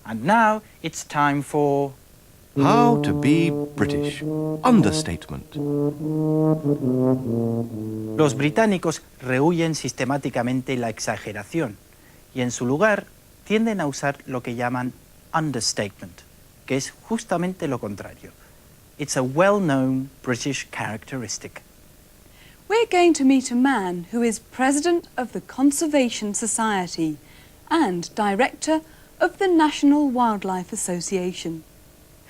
And now it's time for... How to be British. Understatement. Los británicos rehúyen sistemáticamente la exageración y en su lugar tienden a usar lo que llaman understatement, que es justamente lo contrario. It's a well-known British characteristic. We're going to meet a man who is President of the Conservation Society and Director of the National Wildlife Association.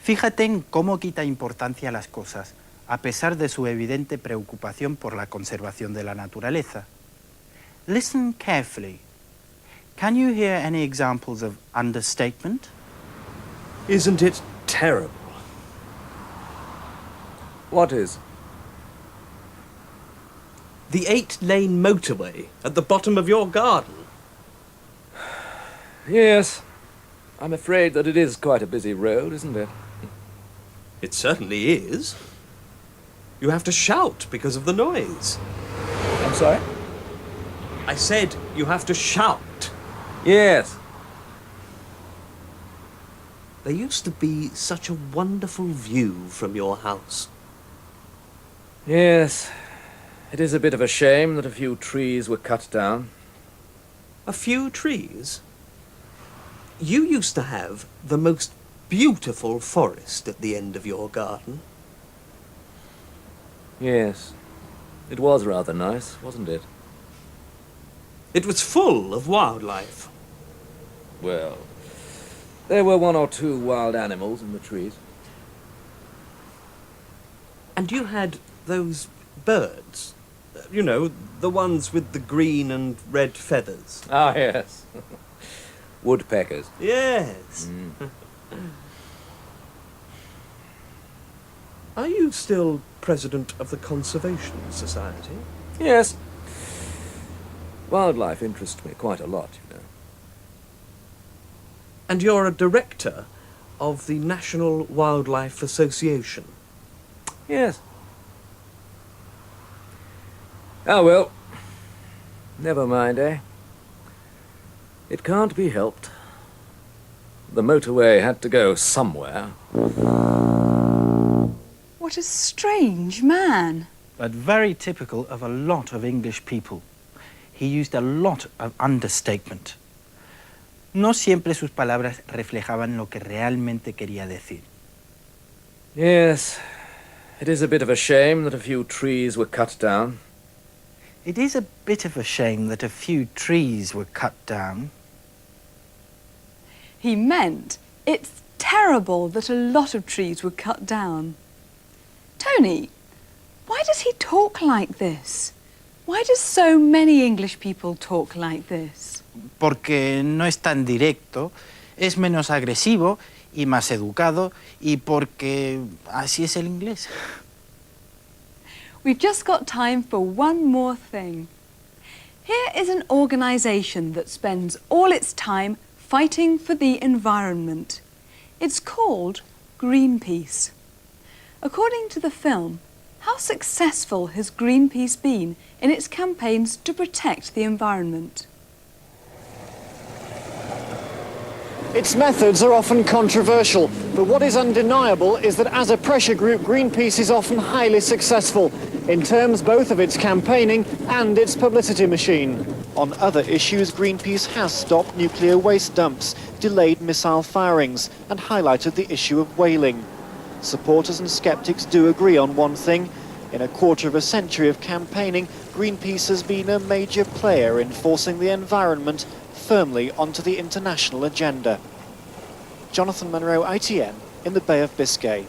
Fíjate en cómo quita importancia a las cosas, a pesar de su evidente preocupación por la conservación de la naturaleza. Listen carefully. Can you hear any examples of understatement? Isn't it terrible? What is? The 8-lane motorway at the bottom of your garden. Yes. I'm afraid that it is quite a busy road, isn't it? It certainly is. You have to shout because of the noise. I'm sorry? I said you have to shout. Yes. There used to be such a wonderful view from your house. Yes. It is a bit of a shame that a few trees were cut down. A few trees? You used to have the most beautiful forest at the end of your garden. Yes. It was rather nice, wasn't it? It was full of wildlife. Well, there were one or two wild animals in the trees. And you had those birds. You know, the ones with the green and red feathers. Ah, yes. Woodpeckers. Yes. Are you still president of the Conservation Society? Yes. Wildlife interests me quite a lot, you know. And you're a director of the National Wildlife Association? Yes. Oh, well. Never mind, eh? It can't be helped. The motorway had to go somewhere. What a strange man. But very typical of a lot of English people. He used a lot of understatement. No siempre sus palabras reflejaban lo que realmente quería decir. Yes. It is a bit of a shame that a few trees were cut down. It is a bit of a shame that a few trees were cut down. He meant it's terrible that a lot of trees were cut down. Tony, why does he talk like this? Why do so many English people talk like this? Porque no es tan directo, es menos agresivo y más educado, y porque así es el inglés. We've just got time for one more thing. Here is an organisation that spends all its time fighting for the environment. It's called Greenpeace. According to the film, how successful has Greenpeace been in its campaigns to protect the environment? Its methods are often controversial, but what is undeniable is that as a pressure group, Greenpeace is often highly successful, in terms both of its campaigning and its publicity machine. On other issues, Greenpeace has stopped nuclear waste dumps, delayed missile firings, and highlighted the issue of whaling. Supporters and skeptics do agree on one thing. In a quarter of a century of campaigning, Greenpeace has been a major player in forcing the environment firmly onto the international agenda. Jonathan Munro, ITN, in the Bay of Biscay.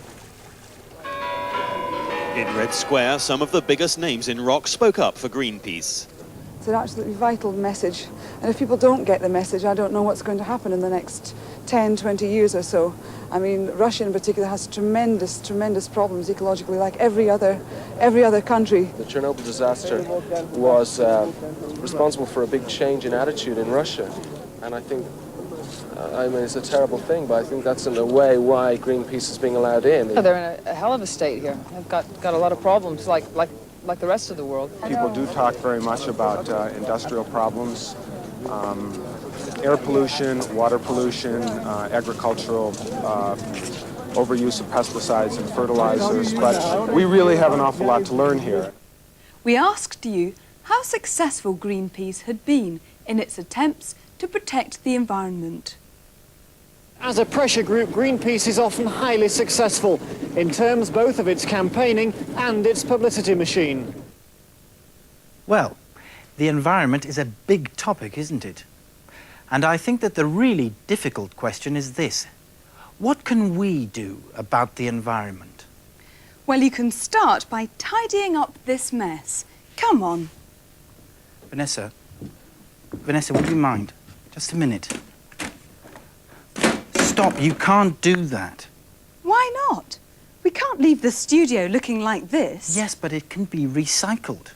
In Red Square, some of the biggest names in rock spoke up for Greenpeace. It's an absolutely vital message, and if people don't get the message, I don't know what's going to happen in the next 10, 20 years or so. I mean, Russia in particular has tremendous, tremendous problems ecologically, like every other country. The Chernobyl disaster was responsible for a big change in attitude in Russia, and I think, I mean, it's a terrible thing, but I think that's in a way why Greenpeace is being allowed in. They're in a hell of a state here. They've got a lot of problems, like the rest of the world. People do talk very much about industrial problems, air pollution, water pollution, agricultural overuse of pesticides and fertilizers, but we really have an awful lot to learn here. We asked you how successful Greenpeace had been in its attempts to protect the environment. As a pressure group, Greenpeace is often highly successful in terms both of its campaigning and its publicity machine. Well, the environment is a big topic, isn't it? And I think that the really difficult question is this: what can we do about the environment? Well, you can start by tidying up this mess. Come on. Vanessa, would you mind? Just a minute. Stop, you can't do that. Why not? We can't leave the studio looking like this. Yes, but it can be recycled.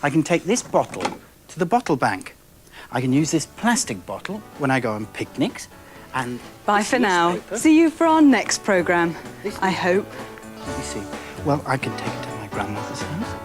I can take this bottle to the bottle bank. I can use this plastic bottle when I go on picnics, and... Bye for now. See you for our next programme, I hope. Let me see. Well, I can take it to my grandmother's house.